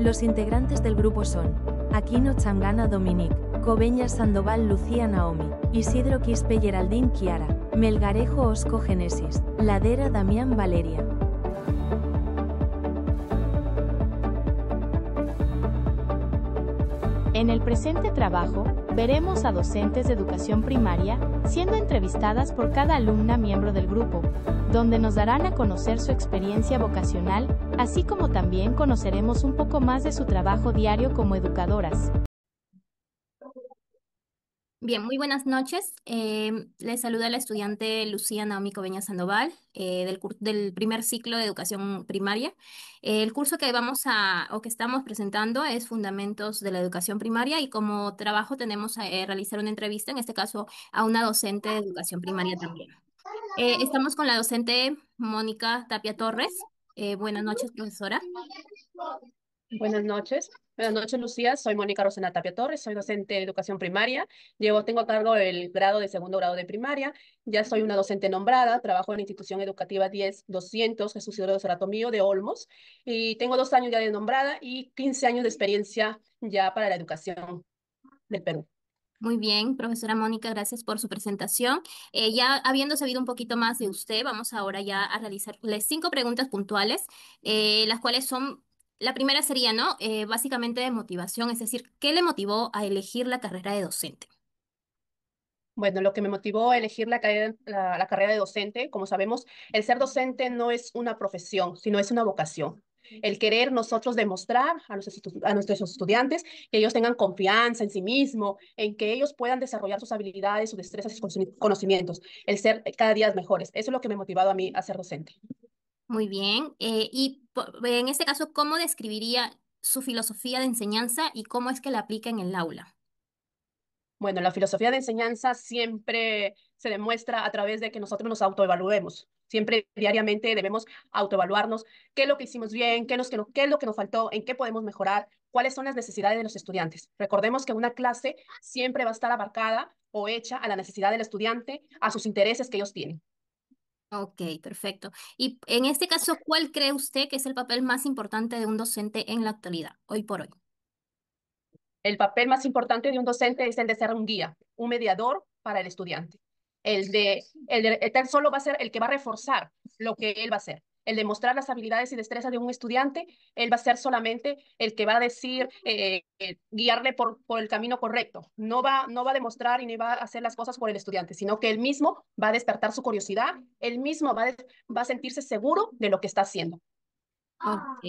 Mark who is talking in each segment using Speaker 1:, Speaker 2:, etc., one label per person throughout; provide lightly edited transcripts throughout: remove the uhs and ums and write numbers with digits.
Speaker 1: Los integrantes del grupo son Aquino Changana Dominic, Cobeñas Sandoval Lucía Naomi, Isidro Quispe Geraldine Kiara, Melgarejo Osco Génesis, Ladera Damián Valeria.
Speaker 2: En el presente trabajo, veremos a docentes de educación primaria siendo entrevistadas por cada alumna miembro del grupo, donde nos darán a conocer su experiencia vocacional, así como también conoceremos un poco más de su trabajo diario como educadoras.
Speaker 3: Bien, muy buenas noches. Les saluda la estudiante Lucía Naomi Cobeñas Sandoval del primer ciclo de educación primaria. El curso que que estamos presentando es Fundamentos de la Educación Primaria y como trabajo tenemos realizar una entrevista, en este caso a una docente de educación primaria también. Estamos con la docente Mónica Tapia Torres. Buenas noches, profesora.
Speaker 4: Buenas noches. Buenas noches, Lucía. Soy Mónica Rosena Tapia Torres, soy docente de educación primaria. Tengo a cargo el grado de segundo grado de primaria. Ya soy una docente nombrada, trabajo en la institución educativa 10-200 Jesús Isidro de Soratomillo de Olmos. Y tengo 2 años ya de nombrada y 15 años de experiencia ya para la educación del Perú.
Speaker 3: Muy bien, profesora Mónica, gracias por su presentación. Ya habiendo sabido un poquito más de usted, vamos ahora ya a realizarle 5 preguntas puntuales, las cuales son, la primera sería, ¿no? Básicamente de motivación, es decir, ¿qué le motivó a elegir la carrera de docente?
Speaker 4: Bueno, lo que me motivó a elegir la carrera de docente, como sabemos, el ser docente no es una profesión, sino es una vocación. El querer nosotros demostrar a nuestros estudiantes que ellos tengan confianza en sí mismos, en que ellos puedan desarrollar sus habilidades, sus destrezas y sus conocimientos, el ser cada día mejores. Eso es lo que me ha motivado a mí a ser docente.
Speaker 3: Muy bien, en este caso, ¿cómo describiría su filosofía de enseñanza y cómo es que la aplica en el aula?
Speaker 4: Bueno, la filosofía de enseñanza siempre se demuestra a través de que nosotros nos autoevaluemos. Siempre diariamente debemos autoevaluarnos qué es lo que hicimos bien, qué es lo que nos faltó, en qué podemos mejorar, cuáles son las necesidades de los estudiantes. Recordemos que una clase siempre va a estar abarcada o hecha a la necesidad del estudiante, a sus intereses que ellos tienen.
Speaker 3: Ok, perfecto. Y en este caso, ¿cuál cree usted que es el papel más importante de un docente en la actualidad, hoy por hoy?
Speaker 4: El papel más importante de un docente es el de ser un guía, un mediador para el estudiante. El tan solo va a ser el que va a reforzar lo que él va a hacer. El demostrar las habilidades y destrezas de un estudiante, él va a ser solamente el que va a decir, guiarle por el camino correcto. No va a demostrar y ni va a hacer las cosas por el estudiante, sino que él mismo va a despertar su curiosidad, él mismo va a sentirse seguro de lo que está haciendo.
Speaker 3: Ok.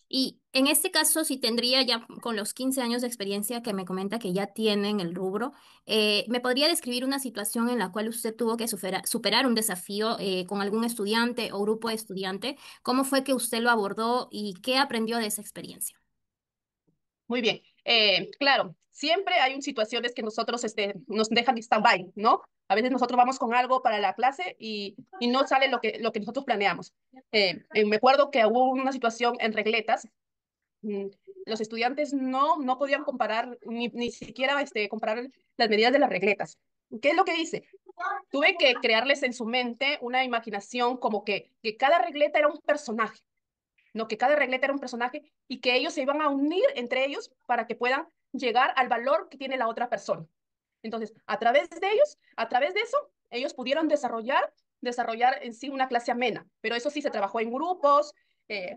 Speaker 3: Y en este caso, si tendría ya con los 15 años de experiencia que me comenta que ya tiene en el rubro, ¿me podría describir una situación en la cual usted tuvo que superar un desafío con algún estudiante o grupo de estudiante? ¿Cómo fue que usted lo abordó y qué aprendió de esa experiencia?
Speaker 4: Muy bien. Claro, siempre hay situaciones que nosotros nos dejan en stand-by, ¿no? A veces nosotros vamos con algo para la clase y no sale lo que nosotros planeamos. Me acuerdo que hubo una situación en regletas. mm, los estudiantes no podían comparar, ni siquiera comparar las medidas de las regletas. ¿Qué es lo que hice? Tuve que crearles en su mente una imaginación como que cada regleta era un personaje, ¿no? Que cada regleta era un personaje y que ellos se iban a unir entre ellos para que puedan llegar al valor que tiene la otra persona. Entonces, a través de ellos, a través de eso, ellos pudieron desarrollar en sí una clase amena, pero eso sí se trabajó en grupos,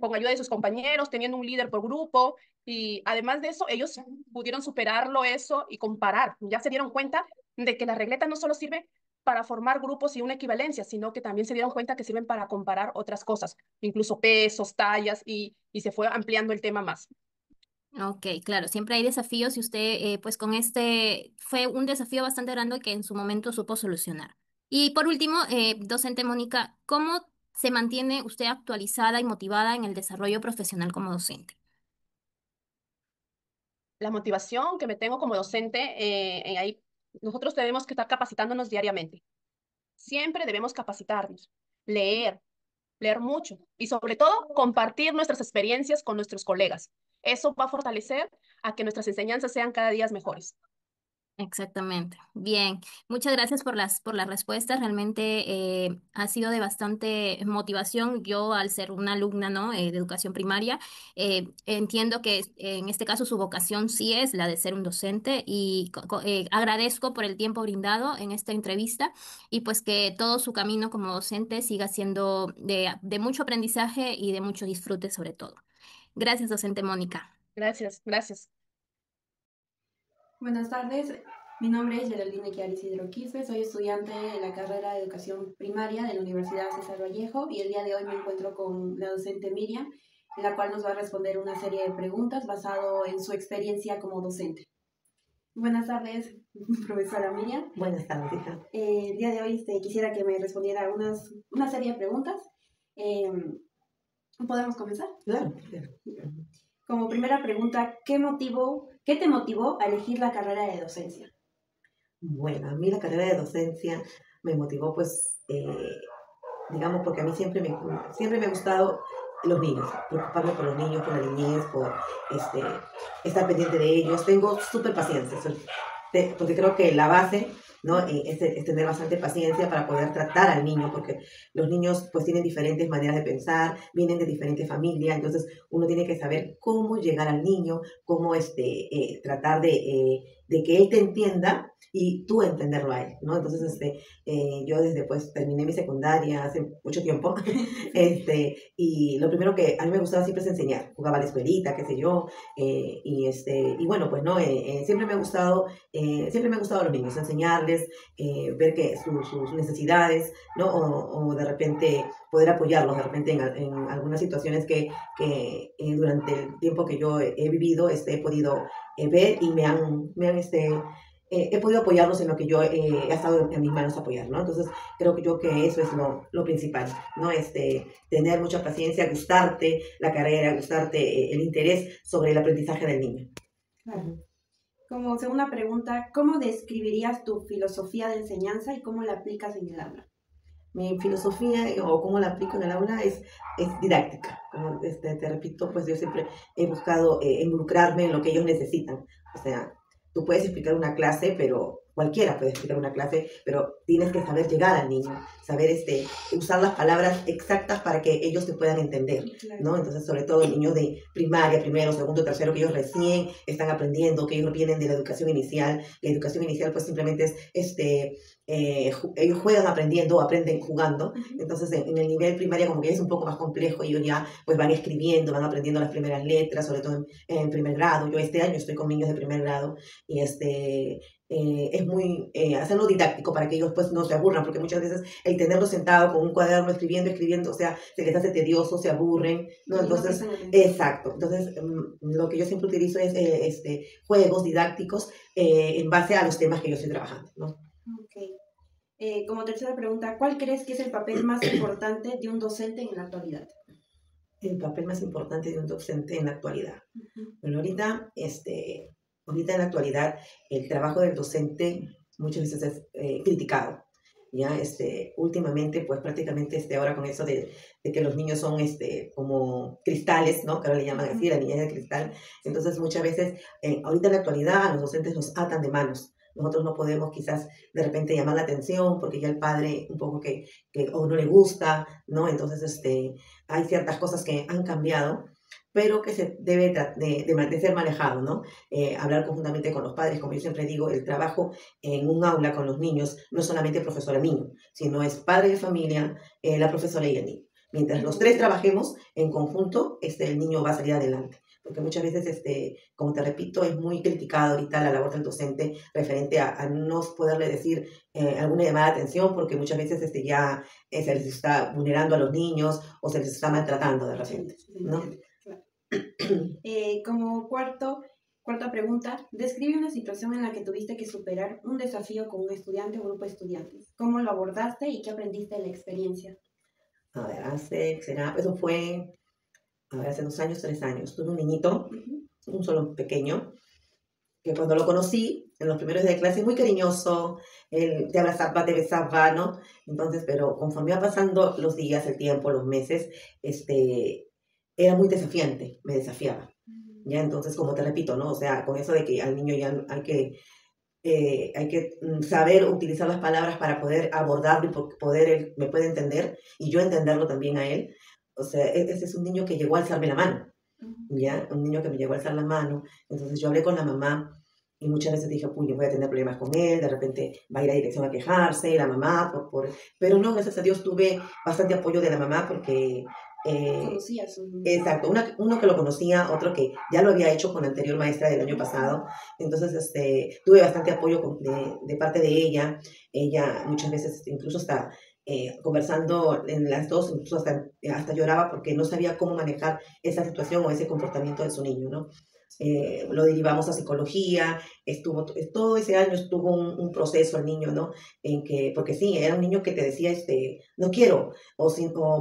Speaker 4: con ayuda de sus compañeros, teniendo un líder por grupo, y además de eso, ellos pudieron superarlo eso y comparar. Ya se dieron cuenta de que la regleta no solo sirve para formar grupos y una equivalencia, sino que también se dieron cuenta que sirven para comparar otras cosas, incluso pesos, tallas, y se fue ampliando el tema más.
Speaker 3: Ok, claro, siempre hay desafíos y usted, pues con este, fue un desafío bastante grande que en su momento supo solucionar. Y por último, docente Mónica, ¿cómo se mantiene usted actualizada y motivada en el desarrollo profesional como docente?
Speaker 4: La motivación que me tengo como docente, ahí nosotros tenemos que estar capacitándonos diariamente. Siempre debemos capacitarnos, leer, leer mucho y sobre todo compartir nuestras experiencias con nuestros colegas. Eso va a fortalecer a que nuestras enseñanzas sean cada día mejores.
Speaker 3: Exactamente. Bien, muchas gracias por las respuestas. Realmente ha sido de bastante motivación. Yo, al ser una alumna, ¿no? De educación primaria, entiendo que en este caso su vocación sí es la de ser un docente y agradezco por el tiempo brindado en esta entrevista y pues que todo su camino como docente siga siendo de mucho aprendizaje y de mucho disfrute sobre todo. Gracias, docente Mónica.
Speaker 4: Gracias, gracias.
Speaker 5: Buenas tardes, mi nombre es Geraldine Chiara Isidro Quispe, soy estudiante de la carrera de Educación Primaria de la Universidad César Vallejo y el día de hoy me encuentro con la docente Miriam, en la cual nos va a responder una serie de preguntas basado en su experiencia como docente. Buenas tardes, profesora Miriam.
Speaker 6: Buenas tardes, hija.
Speaker 5: El día de hoy quisiera que me respondiera una serie de preguntas. ¿Podemos comenzar?
Speaker 6: Claro.
Speaker 5: Como primera pregunta, ¿qué te motivó a elegir la carrera de docencia?
Speaker 6: Bueno, a mí la carrera de docencia me motivó, pues, digamos, porque a mí siempre me ha gustado los niños, preocuparme por los niños, por la niñez, por estar pendiente de ellos. Tengo súper paciencia, porque creo que la base, ¿no? Es tener bastante paciencia para poder tratar al niño, porque los niños pues tienen diferentes maneras de pensar, vienen de diferentes familias, entonces uno tiene que saber cómo llegar al niño, cómo tratar de que él te entienda y tú entenderlo a él, ¿no? Entonces, yo desde pues terminé mi secundaria hace mucho tiempo, y lo primero que a mí me gustaba siempre es enseñar, jugaba a la escuelita, qué sé yo, y bueno, pues no, siempre me ha gustado a los niños, enseñarles, ver que sus necesidades, ¿no? O de repente poder apoyarlos, de repente en algunas situaciones que durante el tiempo que yo he vivido, he podido ver y he podido apoyarlos en lo que yo he estado en mis manos apoyar, ¿no? Entonces, creo que eso es lo principal, ¿no? Tener mucha paciencia, gustarte la carrera, gustarte el interés sobre el aprendizaje del niño.
Speaker 5: Claro. Como segunda pregunta, ¿cómo describirías tu filosofía de enseñanza y cómo la aplicas en el aula?
Speaker 6: Mi filosofía o cómo la aplico en el aula es didáctica. Como te repito, pues yo siempre he buscado involucrarme en lo que ellos necesitan. O sea, tú puedes explicar una clase, pero cualquiera puede explicar una clase, pero tienes que saber llegar al niño, saber usar las palabras exactas para que ellos te puedan entender, ¿no? Entonces, sobre todo niños de primaria, primero, segundo, tercero, que ellos recién están aprendiendo, que ellos vienen de la educación inicial. La educación inicial pues simplemente es ellos juegan aprendiendo, aprenden jugando. Entonces en el nivel primaria como que es un poco más complejo, ellos ya pues van escribiendo, van aprendiendo las primeras letras, sobre todo en primer grado. Yo este año estoy con niños de primer grado y es muy hacerlo didáctico para que ellos pues no se aburran, porque muchas veces el tenerlos sentado con un cuaderno escribiendo, o sea, se les hace tedioso, se aburren, ¿no? Entonces, exacto. Entonces, lo que yo siempre utilizo es juegos didácticos en base a los temas que yo estoy trabajando, ¿no?
Speaker 5: Ok. Como tercera pregunta, ¿cuál crees que es el papel más importante de un docente en la actualidad?
Speaker 6: El papel más importante de un docente en la actualidad. Bueno, ahorita en la actualidad, el trabajo del docente muchas veces es criticado. Ya, últimamente, pues prácticamente ahora con eso de que los niños son como cristales, ¿no? Que ahora le llaman así, la niñez de cristal. Entonces, muchas veces, ahorita en la actualidad, a los docentes nos atan de manos. Nosotros no podemos quizás de repente llamar la atención porque ya el padre un poco que o no le gusta, ¿no? Entonces, hay ciertas cosas que han cambiado, pero que se debe de ser manejado, ¿no? Hablar conjuntamente con los padres, como yo siempre digo, el trabajo en un aula con los niños no es solamente profesora-niño, sino es padre de familia, la profesora y el niño. Mientras los tres trabajemos en conjunto, el niño va a salir adelante. Porque muchas veces, como te repito, es muy criticada ahorita la labor del docente referente a no poderle decir alguna llamada de atención, porque muchas veces ya se les está vulnerando a los niños o se les está maltratando de repente, ¿no?
Speaker 5: Como cuarta pregunta, describe una situación en la que tuviste que superar un desafío con un estudiante o grupo de estudiantes. ¿Cómo lo abordaste y qué aprendiste de la experiencia?
Speaker 6: A ver, eso fue hace 2 años, 3 años. Tuve un niñito, un solo pequeño, que cuando lo conocí, en los primeros días de clase, muy cariñoso, él te abrazaba, te besaba, ¿no? Entonces, pero conforme iba pasando los días, el tiempo, los meses, era muy desafiante, me desafiaba. Ya, entonces, como te repito, ¿no? O sea, con eso de que al niño ya hay que hay que saber utilizar las palabras para poder abordarlo y poder él me puede entender y yo entenderlo también a él. O sea, ese es un niño que llegó a alzarme la mano, ¿ya? Un niño que me llegó a alzar la mano. Entonces yo hablé con la mamá y muchas veces dije, puño, voy a tener problemas con él, de repente va a ir a dirección a quejarse, la mamá, pero no, gracias a Dios tuve bastante apoyo de la mamá porque...
Speaker 5: Conocías
Speaker 6: exacto, uno que lo conocía, otro que ya lo había hecho con la anterior maestra del año pasado, entonces tuve bastante apoyo de parte de ella. Ella muchas veces incluso hasta conversando en las dos, incluso hasta lloraba porque no sabía cómo manejar esa situación o ese comportamiento de su niño, ¿no? Lo derivamos a psicología, todo ese año estuvo un proceso el niño, ¿no? Porque sí, era un niño que te decía, no quiero, o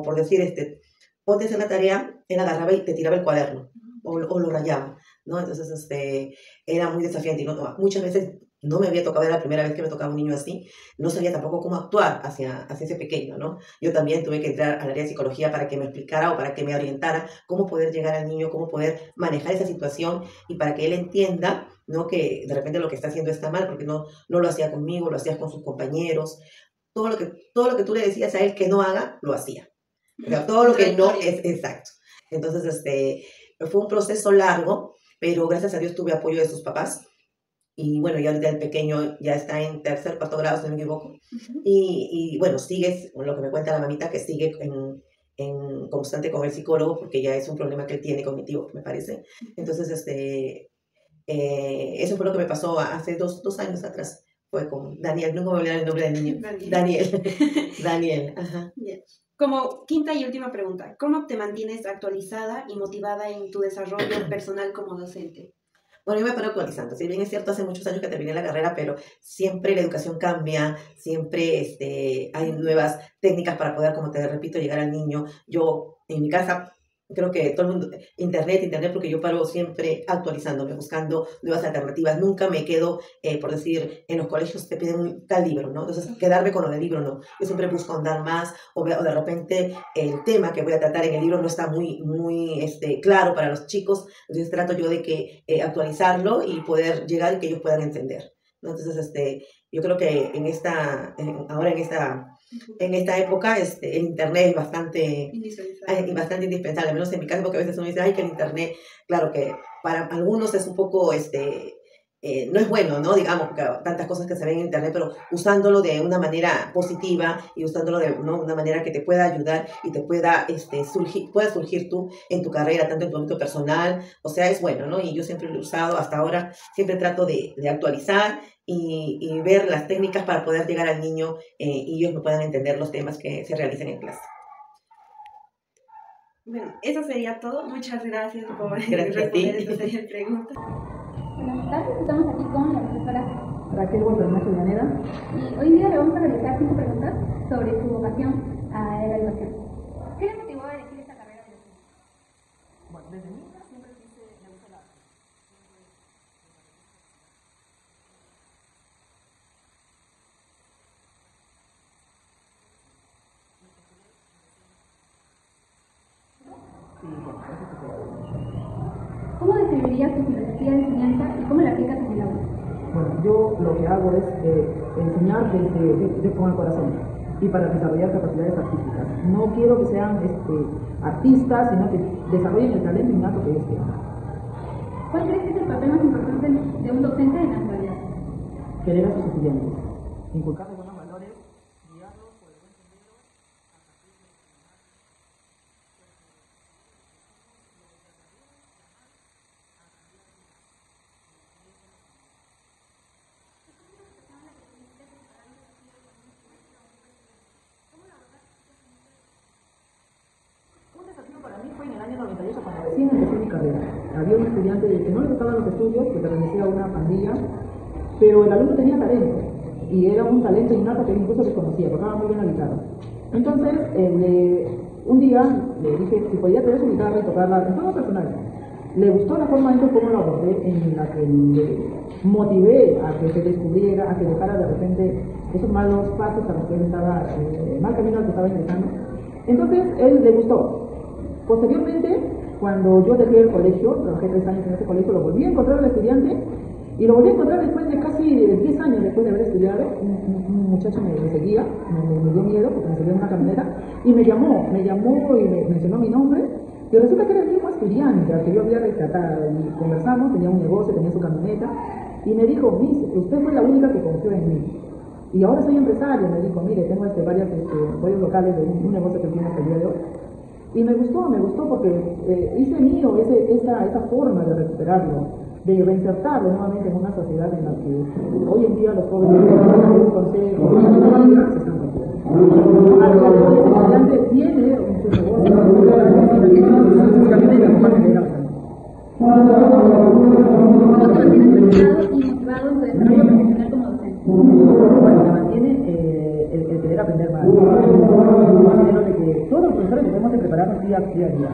Speaker 6: por decir, ponte a hacer la tarea, él agarraba y te tiraba el cuaderno, o lo rayaba, ¿no? Entonces, era muy desafiante, y muchas veces no me había tocado, era la primera vez que me tocaba un niño así, no sabía tampoco cómo actuar hacia ese pequeño, ¿no? Yo también tuve que entrar al área de psicología para que me explicara o para que me orientara cómo poder llegar al niño, cómo poder manejar esa situación y para que él entienda, ¿no? Que de repente lo que está haciendo está mal, porque no lo hacía conmigo, lo hacía con sus compañeros, todo lo que tú le decías a él que no haga, lo hacía. O sea, todo lo que no es exacto. Entonces, fue un proceso largo, pero gracias a Dios tuve apoyo de sus papás. Y bueno, ya ahorita el pequeño ya está en 3º, 4º grado, si no me equivoco. Y bueno, sigue, lo que me cuenta la mamita, que sigue en constante con el psicólogo, porque ya es un problema que él tiene cognitivo, me parece. Entonces, eso fue lo que me pasó hace dos años atrás. Fue con Daniel, nunca me voy a olvidar el nombre del niño. Daniel. Daniel, ajá.
Speaker 5: Yeah. Como quinta y última pregunta, ¿cómo te mantienes actualizada y motivada en tu desarrollo personal como docente?
Speaker 6: Bueno, yo me paro actualizando. Si bien es cierto, hace muchos años que terminé la carrera, pero siempre la educación cambia, siempre hay nuevas técnicas para poder, como te repito, llegar al niño. Yo, en mi casa, creo que todo el mundo, internet, porque yo paro siempre actualizándome, buscando nuevas alternativas. Nunca me quedo, por decir, en los colegios te piden un tal libro, ¿no? Entonces, quedarme con lo del libro, no. Yo siempre busco andar más, o de repente el tema que voy a tratar en el libro no está muy claro para los chicos. Entonces, trato yo de que actualizarlo y poder llegar y que ellos puedan entender, ¿no? Entonces, yo creo que ahora en esta época, el internet es bastante indispensable, al menos en mi caso, porque a veces uno dice, ay, que el internet, claro que para algunos es un poco, no es bueno, ¿no? Digamos, porque tantas cosas que se ven en internet, pero usándolo de una manera positiva y usándolo de una manera que te pueda ayudar y te pueda surgir tú en tu carrera, tanto en tu ámbito personal, o sea, es bueno, ¿no? Y yo siempre lo he usado hasta ahora, siempre trato de actualizar y ver las técnicas para poder llegar al niño y ellos me puedan entender los temas que se realicen en clase.
Speaker 5: Bueno, eso sería todo. Muchas gracias por
Speaker 6: responder
Speaker 5: esta serie de preguntas.
Speaker 7: Buenas tardes, estamos aquí con la profesora
Speaker 8: Raquel Guatemala Llanera.
Speaker 7: Y hoy día le vamos a realizar 5 preguntas sobre su vocación a la educación. ¿Qué le motivó a elegir esta carrera de educación?
Speaker 8: Bueno, desde niña siempre quise, me gusta la arte. Sí, bueno, eso se puede.
Speaker 7: ¿Cómo describiría su filosofía de enseñanza y cómo la aplica en el aula?
Speaker 8: Bueno, yo lo que hago es enseñar con el corazón y para desarrollar capacidades artísticas. No quiero que sean artistas, sino que desarrollen el talento innato que ellos tienen.
Speaker 7: ¿Cuál crees que es el papel más importante de un docente en la actualidad?
Speaker 8: Querer a sus estudiantes, inculcarles buenos valores, guiarlos por el buen sendero. Un desafío para mí fue en el año 98 cuando recién empecé mi carrera. Había un estudiante que no le gustaban los estudios, que pertenecía a una pandilla, pero el alumno tenía talento, y era un talento innato que él incluso desconocía, porque estaba muy bien ubicado. Entonces, un día le dije si podía traer su guitarra y tocarla en forma personal. Le gustó la forma en cómo lo abordé, en la que le motivé a que se descubriera, a que dejara de repente esos malos pasos a los que él estaba, mal camino al que estaba ingresando. Entonces, él le gustó. Posteriormente, cuando yo dejé el colegio, trabajé 3 años en ese colegio, lo volví a encontrar al estudiante Y lo volví a encontrar después de casi 10 años después de haber estudiado. Un muchacho me seguía, me dio miedo porque me seguía en una camioneta y me llamó y me mencionó mi nombre. Y resulta que era el mismo estudiante al que yo había rescatado. Y conversamos, tenía un negocio, tenía su camioneta. Y me dijo, Miss, usted fue la única que confió en mí. Y ahora soy empresario, me dijo, mire, tengo varios locales de un negocio que tiene hasta el día de hoy. Y me gustó porque hice mío esa forma de recuperarlo, de reinsertarlo nuevamente en una sociedad en la que hoy en día los jóvenes un consejo, se están perdiendo. Al estudiante tiene su negocio, también hay que mantener.
Speaker 7: ¿Cómo te mantienes motivado y motivado en tu desarrollo profesional como docente?
Speaker 8: Bueno, me mantiene el querer aprender más. Considero de que todos los profesores debemos de prepararnos día a día.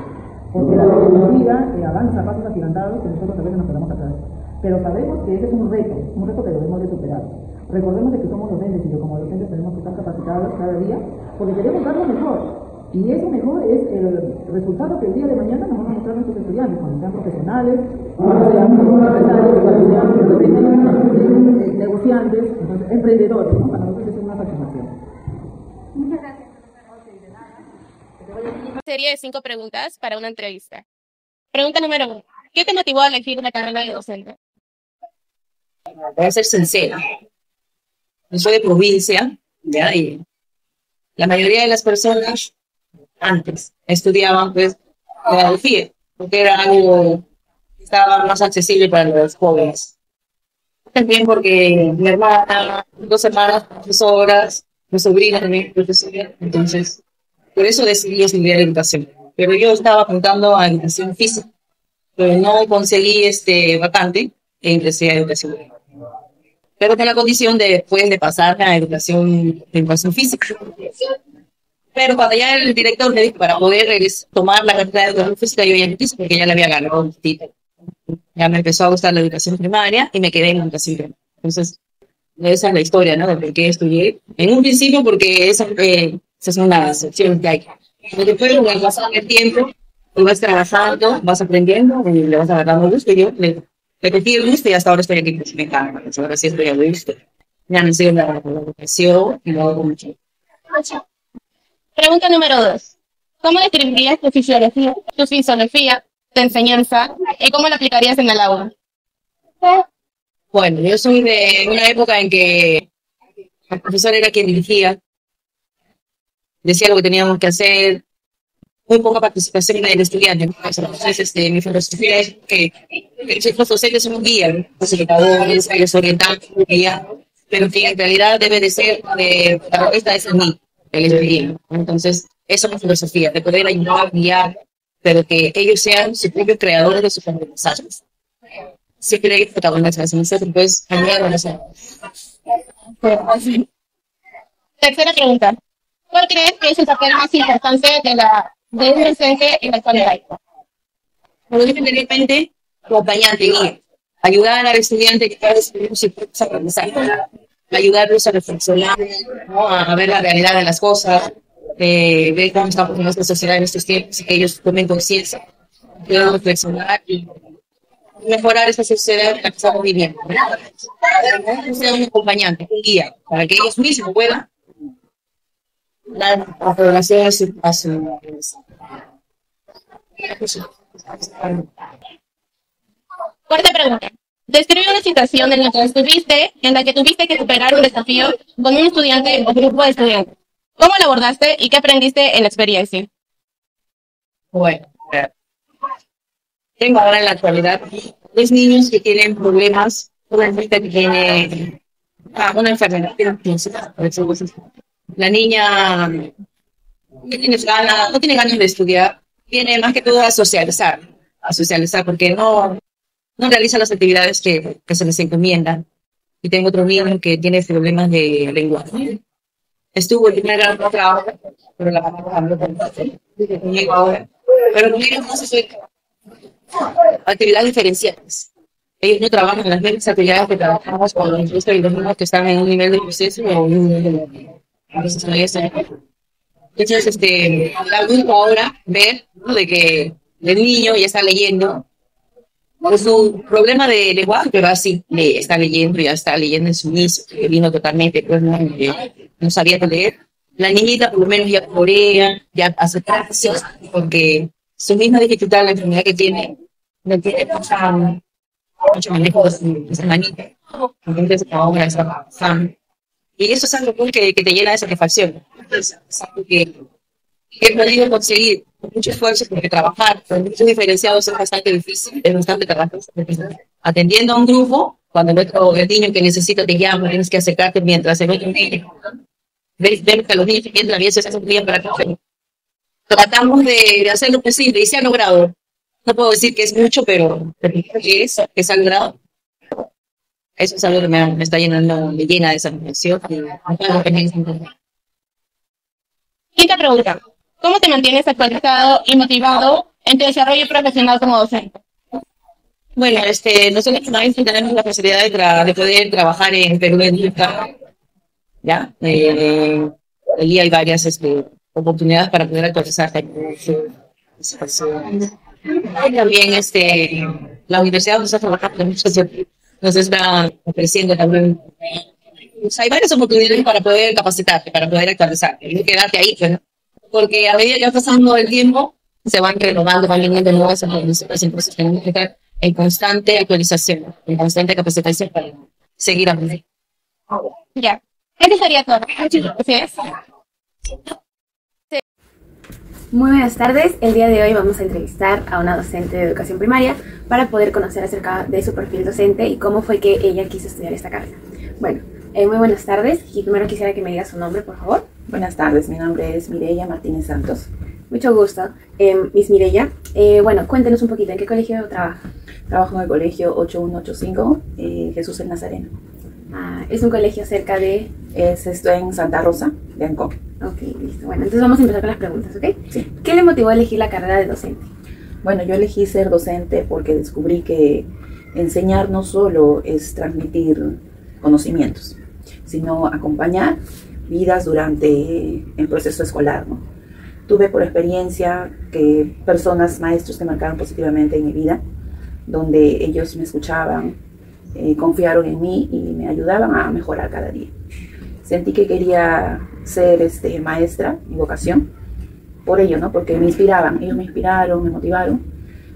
Speaker 8: Porque la tecnología avanza a pasos agigantados que nosotros a veces nos quedamos atrás. Pero sabemos que ese es un reto que debemos de superar. Recordemos de que somos docentes y que como docentes tenemos que estar capacitados cada día porque queremos dar lo mejor. Y eso mejor es el resultado que el día de mañana nos van a mostrar nuestros estudiantes, cuando sean profesionales, cuando sean empresarios, cuando sean negociantes, entonces, emprendedores, ¿no? Para nosotros es una satisfacción.
Speaker 7: Muchas gracias.
Speaker 9: Una serie de 5 preguntas para una entrevista. Pregunta número 1. ¿Qué te motivó a elegir una carrera de docente?
Speaker 10: Voy a ser sincera. Yo soy de provincia, ¿ya? Y la mayoría de las personas antes estudiaban pues pedagogía, porque era algo que estaba más accesible para los jóvenes. También porque mi hermana, 2 hermanas profesoras, mi sobrina también profesora, entonces por eso decidí estudiar educación. Pero yo estaba apuntando a educación física, pero no conseguí vacante e ingresé a educación. Pero con la condición de después de pasar a educación física. Pero cuando ya el director me dijo para poder tomar la carrera de educación física, yo ya no quise porque ya le había ganado un título. Ya me empezó a gustar la educación primaria y me quedé en educación primaria. Entonces, esa es la historia, ¿no? De por qué estudié. En un principio porque esa es una excepción que hay. Pero después, con el pasar del tiempo, tú vas trabajando, vas aprendiendo y le vas agarrando gusto. Y yo le cogí el gusto y hasta ahora estoy aquí, pues me encanta. Ahora sí estoy a gusto. Ya me sigo la educación y lo hago mucho.
Speaker 9: Pregunta número 2. ¿Cómo describirías tu filosofía de enseñanza y cómo la aplicarías en el aula?
Speaker 10: Bueno, yo soy de una época en que el profesor era quien dirigía, decía lo que teníamos que hacer, muy poca participación del estudiante. Entonces, mi filosofía es que los docentes son un guía, los educadores, los orientadores, guía, pero que en realidad debe de ser la respuesta es en mí, el estudiante. Entonces, esa es mi filosofía, de poder ayudar, guiar, pero que ellos sean sus propios creadores de sus aprendizajes. Siempre hay protagonistas, pues ayudar a nosotros.
Speaker 9: Tercera pregunta. ¿Cuál crees que es el papel más importante de un docente en la actualidad?
Speaker 10: Como dije anteriormente, acompañante, guía. Ayudar al estudiante que está descubriendo sus propios aprendizajes. Ayudarlos a reflexionar, ¿no? A ver la realidad de las cosas, ver cómo estamos en nuestra sociedad en estos tiempos y que ellos tomen conciencia, puedan reflexionar y mejorar esta sociedad en la que estamos viviendo. Sea un acompañante, un guía, para que ellos mismos puedan dar aprobación a su
Speaker 9: Cuarta pregunta. Describe una situación en la que tuviste que superar un desafío con un estudiante o grupo de estudiantes. ¿Cómo lo abordaste y qué aprendiste en la experiencia?
Speaker 10: Bueno, tengo ahora en la actualidad 3 niños que tienen problemas, una niña que tiene una enfermedad. La niña no tiene ganas de estudiar, viene más que todo a socializar porque no realiza las actividades que se les encomiendan. Y tengo otro niño que tiene problemas de lenguaje. Estuvo el primer grado trabajo, pero la mamá cambió conmigo ahora. Pero conmigo no se suele actividades diferenciadas. Ellos no trabajan en las mismas actividades que trabajamos con los niños que están en un nivel de proceso o en un nivel de... Entonces, da gusto ahora ver, ¿no?, de que el niño ya está leyendo por su problema de lenguaje, pero así está leyendo, ya está leyendo en su inicio, que vino totalmente, pues no sabía leer. La niñita por lo menos ya corea, ya hace prácticas, porque su misma dificultad, la enfermedad que tiene, no tiene mucho manejo de su manita. Entonces ahora está trabajando. Y eso es algo que te llena de satisfacción. Es algo que he podido conseguir con mucho esfuerzo, porque trabajar con muchos diferenciados es bastante difícil, es bastante trabajoso. Atendiendo a un grupo, cuando el niño que necesita te llama, tienes que acercarte mientras el otro niño. Ves que los niños entran bien, se hacen bien para acá. Tratamos de hacer lo posible y se ha logrado. No puedo decir que es mucho, pero que se ha logrado. Eso es algo que me está llenando, me llena de satisfacción.
Speaker 9: Quinta pregunta. ¿Cómo te mantienes actualizado y motivado en tu desarrollo profesional como docente?
Speaker 10: Bueno, nosotros también tenemos la posibilidad de poder trabajar en Perú en Lima, ¿ya? Allí hay varias oportunidades para poder actualizar también la universidad nos está trabajando mucho, nos está ofreciendo también. Pues hay varias oportunidades para poder capacitarte, para poder actualizarte, y no quedarte ahí, pues, ¿no? Porque a medida que va pasando el tiempo, se van renovando, van viniendo nuevas oportunidades, entonces tenemos que estar en constante actualización, en constante capacitación para seguir aprendiendo.
Speaker 9: Ya, eso sería todo. Muchas gracias.
Speaker 11: Muy buenas tardes, el día de hoy vamos a entrevistar a una docente de educación primaria para poder conocer acerca de su perfil docente y cómo fue que ella quiso estudiar esta carrera. Bueno, muy buenas tardes y primero quisiera que me diga su nombre, por favor.
Speaker 12: Buenas tardes, mi nombre es Mireya Martínez Santos.
Speaker 11: Mucho gusto, Miss Mireya. Bueno, cuéntenos un poquito, ¿en qué colegio trabaja?
Speaker 12: Trabajo en el colegio 8185, Jesús el Nazareno.
Speaker 11: ¿Es un colegio cerca de...?
Speaker 12: Estoy en Santa Rosa, de Ancón.
Speaker 11: Ok, listo. Bueno, entonces vamos a empezar con las preguntas, ¿ok?
Speaker 12: Sí.
Speaker 11: ¿Qué le motivó a elegir la carrera de docente?
Speaker 12: Bueno, yo elegí ser docente porque descubrí que enseñar no solo es transmitir conocimientos, sino acompañar vidas durante el proceso escolar, ¿no? Tuve por experiencia que maestros que marcaron positivamente en mi vida, donde ellos me escuchaban, confiaron en mí y me ayudaban a mejorar cada día. Sentí que quería ser maestra, mi vocación, por ello, ¿no? Porque me inspiraban, ellos me inspiraron, me motivaron,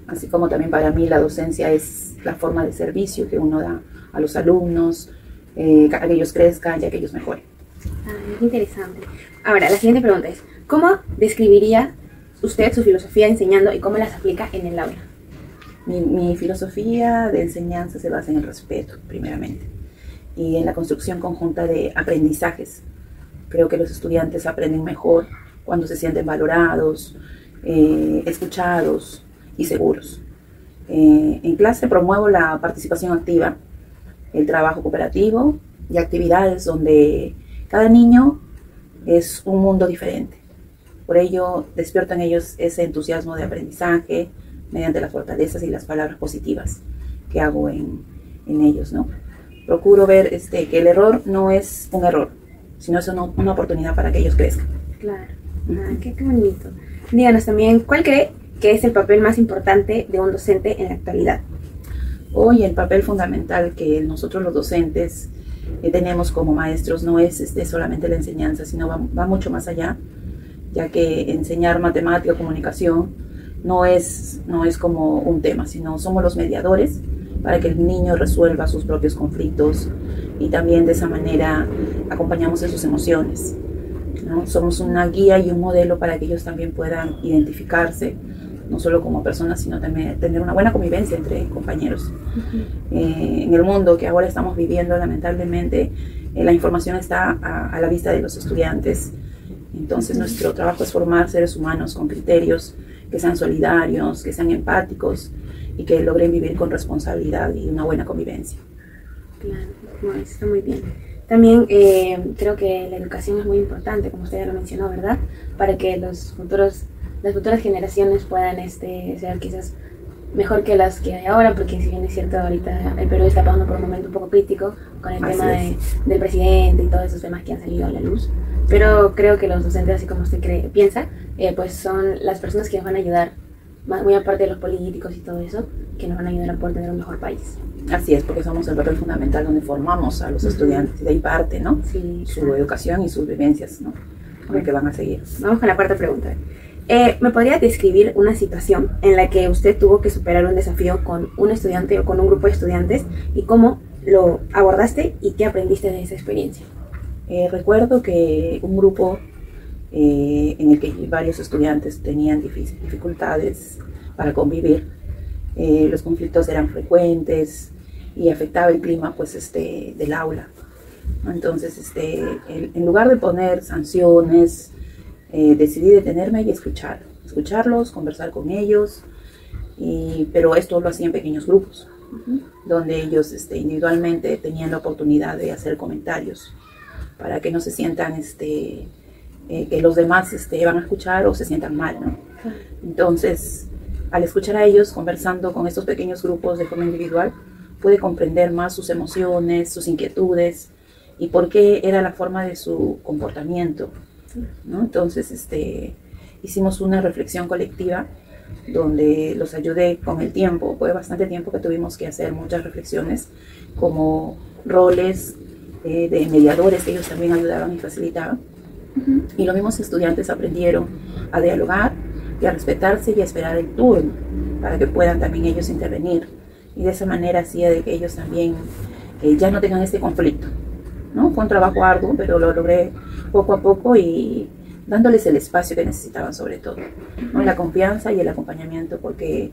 Speaker 12: así como también para mí la docencia es la forma de servicio que uno da a los alumnos, a que ellos crezcan y a que ellos mejoren.
Speaker 11: Qué interesante. Ahora, la siguiente pregunta es, ¿cómo describiría usted su filosofía enseñando y cómo las aplica en el aula?
Speaker 12: Mi filosofía de enseñanza se basa en el respeto, primeramente, y en la construcción conjunta de aprendizajes. Creo que los estudiantes aprenden mejor cuando se sienten valorados, escuchados y seguros. En clase promuevo la participación activa, el trabajo cooperativo y actividades donde cada niño es un mundo diferente. Por ello, despierto en ellos ese entusiasmo de aprendizaje mediante las fortalezas y las palabras positivas que hago en ellos, ¿no? Procuro ver que el error no es un error, sino es una oportunidad para que ellos crezcan.
Speaker 11: Claro. Qué bonito. Díganos también, ¿cuál cree que es el papel más importante de un docente en la actualidad?
Speaker 12: Hoy el papel fundamental que nosotros los docentes tenemos como maestros no es solamente la enseñanza, sino va mucho más allá, ya que enseñar matemática o comunicación no es como un tema, sino somos los mediadores para que el niño resuelva sus propios conflictos y también de esa manera acompañamos en sus emociones, ¿no? Somos una guía y un modelo para que ellos también puedan identificarse, no solo como personas, sino también tener una buena convivencia entre compañeros. En el mundo que ahora estamos viviendo, lamentablemente, la información está a la vista de los estudiantes. Entonces, nuestro trabajo es formar seres humanos con criterios que sean solidarios, que sean empáticos y que logren vivir con responsabilidad y una buena convivencia.
Speaker 11: Claro, bueno, está muy bien. También creo que la educación es muy importante, como usted ya lo mencionó, ¿verdad? Para que las futuras generaciones puedan ser quizás mejor que las que hay ahora, porque si bien es cierto, ahorita el Perú está pasando por un momento un poco crítico con el tema del presidente y todos esos temas que han salido a la luz. Pero creo que los docentes, así como usted piensa, pues son las personas que nos van a ayudar, muy aparte de los políticos y todo eso, que nos van a ayudar a poder tener un mejor país.
Speaker 12: Así es, porque somos el papel fundamental donde formamos a los estudiantes, de ahí parte, ¿no?
Speaker 11: Sí,
Speaker 12: su educación y sus vivencias, ¿no? Con lo que van a seguir.
Speaker 11: Vamos con la cuarta pregunta. ¿Me podría describir una situación en la que usted tuvo que superar un desafío con un estudiante o con un grupo de estudiantes y cómo lo abordaste y qué aprendiste de esa experiencia?
Speaker 12: Recuerdo que un grupo en el que varios estudiantes tenían dificultades para convivir, los conflictos eran frecuentes y afectaba el clima pues, del aula. Entonces, en lugar de poner sanciones, decidí detenerme y escucharlos, conversar con ellos, pero esto lo hacía en pequeños grupos, donde ellos individualmente tenían la oportunidad de hacer comentarios para que no se sientan que los demás van a escuchar o se sientan mal, ¿no? Entonces, al escuchar a ellos conversando con estos pequeños grupos de forma individual, pude comprender más sus emociones, sus inquietudes y por qué era la forma de su comportamiento, ¿no? Entonces, hicimos una reflexión colectiva donde los ayudé con el tiempo. Fue bastante tiempo que tuvimos que hacer muchas reflexiones como roles de mediadores que ellos también ayudaban y facilitaban. Y los mismos estudiantes aprendieron a dialogar y a respetarse y a esperar el turno para que puedan también ellos intervenir. Y de esa manera hacía de que ellos también ya no tengan este conflicto, ¿no? Fue un trabajo arduo, pero lo logré poco a poco y dándoles el espacio que necesitaban sobre todo, ¿no? La confianza y el acompañamiento, porque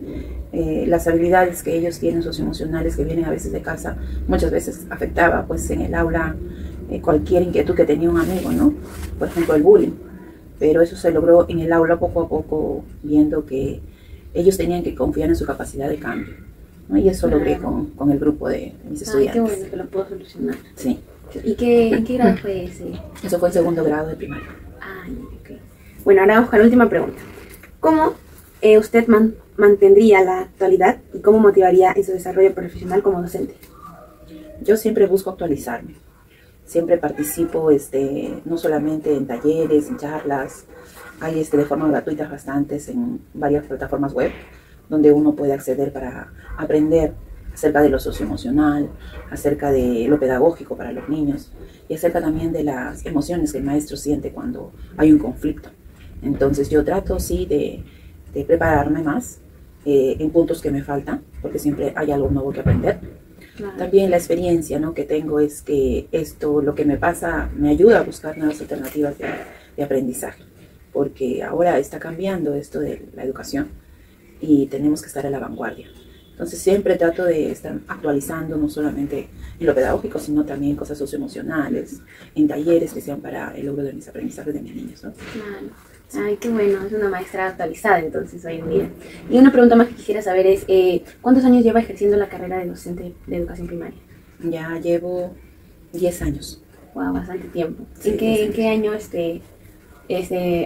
Speaker 12: las habilidades que ellos tienen, socioemocionales que vienen a veces de casa, muchas veces afectaba pues en el aula cualquier inquietud que tenía un amigo, ¿no? Por ejemplo, el bullying. Pero eso se logró en el aula poco a poco, viendo que ellos tenían que confiar en su capacidad de cambio, ¿no? Y eso logré con el grupo de mis estudiantes.
Speaker 11: Qué bueno que lo puedo solucionar.
Speaker 12: Sí.
Speaker 11: ¿En qué grado fue ese?
Speaker 12: Eso fue en segundo grado de primaria.
Speaker 11: Okay. Bueno, ahora vamos con la última pregunta. ¿Cómo usted mantendría la actualidad y cómo motivaría en su desarrollo profesional como docente?
Speaker 12: Yo siempre busco actualizarme. Siempre participo no solamente en talleres, en charlas, hay de forma gratuita bastantes en varias plataformas web donde uno puede acceder para aprender acerca de lo socioemocional, acerca de lo pedagógico para los niños y acerca también de las emociones que el maestro siente cuando hay un conflicto. Entonces yo trato sí de prepararme más en puntos que me faltan, porque siempre hay algo nuevo que aprender. Claro. También la experiencia, ¿no?, que tengo es que lo que me pasa, me ayuda a buscar nuevas alternativas de aprendizaje, porque ahora está cambiando esto de la educación y tenemos que estar a la vanguardia. Entonces siempre trato de estar actualizando, no solamente en lo pedagógico, sino también cosas socioemocionales, en talleres que sean para el logro de mis aprendizajes de mis niños, ¿no?
Speaker 11: Claro. Ay, qué bueno, es una maestra actualizada entonces hoy en día. Y una pregunta más que quisiera saber es, ¿cuántos años lleva ejerciendo la carrera de docente de educación primaria?
Speaker 12: Ya llevo 10 años.
Speaker 11: Wow, bastante tiempo.
Speaker 12: Sí,
Speaker 11: ¿En qué año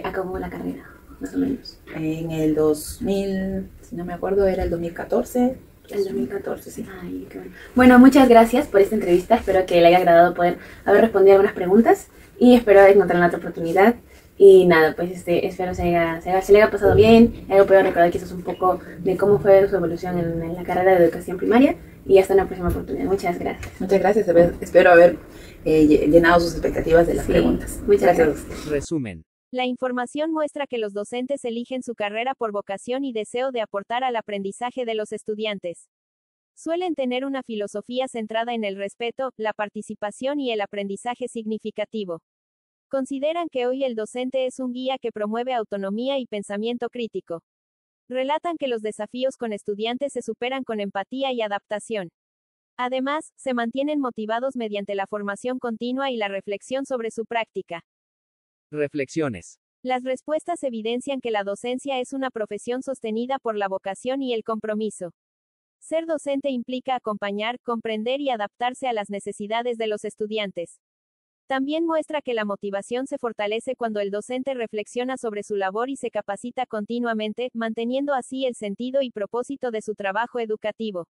Speaker 11: acabó la carrera, más o menos?
Speaker 12: En el 2000, si no me acuerdo, era el 2014.
Speaker 11: El 2014,
Speaker 12: sí.
Speaker 11: Ay, qué bueno. Bueno, muchas gracias por esta entrevista. Espero que le haya agradado poder haber respondido algunas preguntas y espero encontrar otra oportunidad. Y nada, pues espero se le haya pasado bien, haya podido recordar quizás un poco de cómo fue su evolución en la carrera de educación primaria y hasta una próxima oportunidad. Muchas gracias.
Speaker 12: Muchas gracias, espero haber llenado sus expectativas de las preguntas.
Speaker 11: Muchas gracias.
Speaker 13: Resumen. La información muestra que los docentes eligen su carrera por vocación y deseo de aportar al aprendizaje de los estudiantes. Suelen tener una filosofía centrada en el respeto, la participación y el aprendizaje significativo. Consideran que hoy el docente es un guía que promueve autonomía y pensamiento crítico. Relatan que los desafíos con estudiantes se superan con empatía y adaptación. Además, se mantienen motivados mediante la formación continua y la reflexión sobre su práctica. Reflexiones. Las respuestas evidencian que la docencia es una profesión sostenida por la vocación y el compromiso. Ser docente implica acompañar, comprender y adaptarse a las necesidades de los estudiantes. También muestra que la motivación se fortalece cuando el docente reflexiona sobre su labor y se capacita continuamente, manteniendo así el sentido y propósito de su trabajo educativo.